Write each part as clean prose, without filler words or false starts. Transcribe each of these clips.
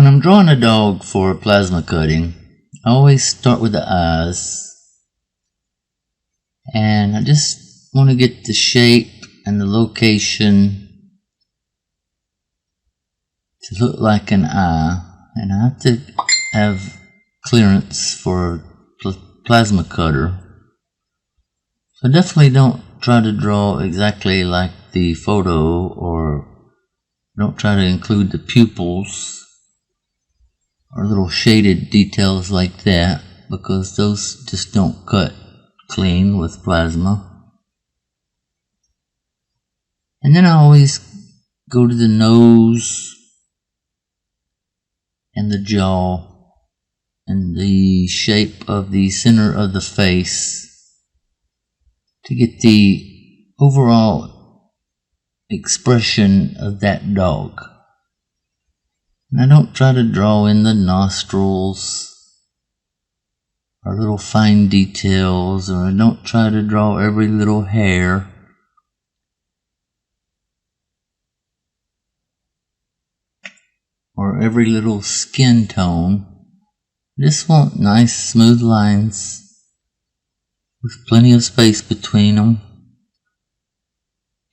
When I'm drawing a dog for plasma cutting, I always start with the eyes, and I just want to get the shape and the location to look like an eye, and I have to have clearance for a plasma cutter. So definitely don't try to draw exactly like the photo, or don't try to include the pupils or little shaded details like that, because those just don't cut clean with plasma. And then I always go to the nose and the jaw and the shape of the center of the face to get the overall expression of that dog. And I don't try to draw in the nostrils or little fine details, or I don't try to draw every little hair. Or every little skin tone. I just want nice smooth lines with plenty of space between them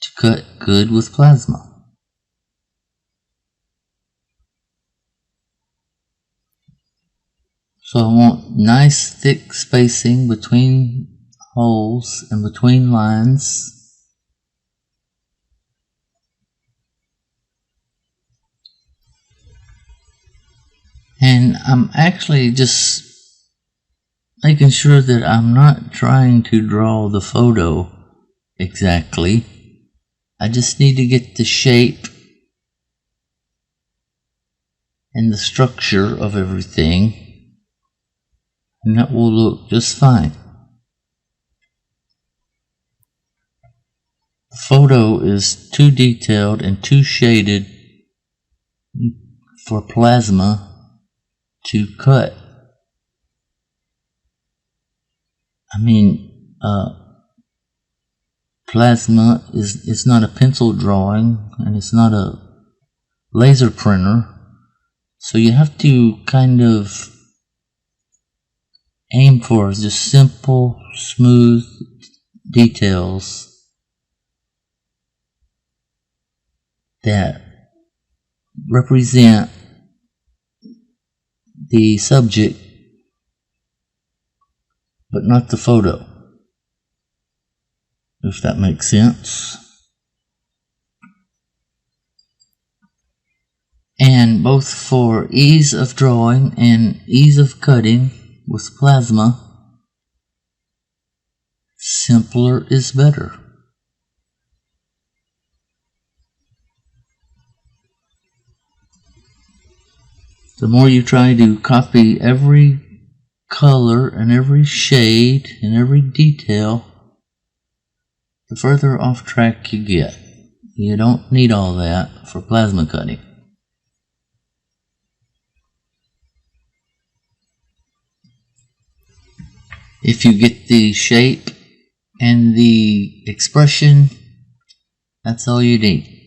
to cut good with plasma. So I want nice thick spacing between holes and between lines. And I'm actually just making sure that I'm not trying to draw the photo exactly. I just need to get the shape and the structure of everything, and that will look just fine. The photo is too detailed and too shaded for plasma to cut. I mean, plasma is not a pencil drawing, and it's not a laser printer, so you have to kind of aim for just simple, smooth details that represent the subject, but not the photo, if that makes sense. And both for ease of drawing and ease of cutting with plasma, simpler is better. The more you try to copy every color and every shade and every detail, the further off track you get. You don't need all that for plasma cutting. If you get the shape and the expression, that's all you need.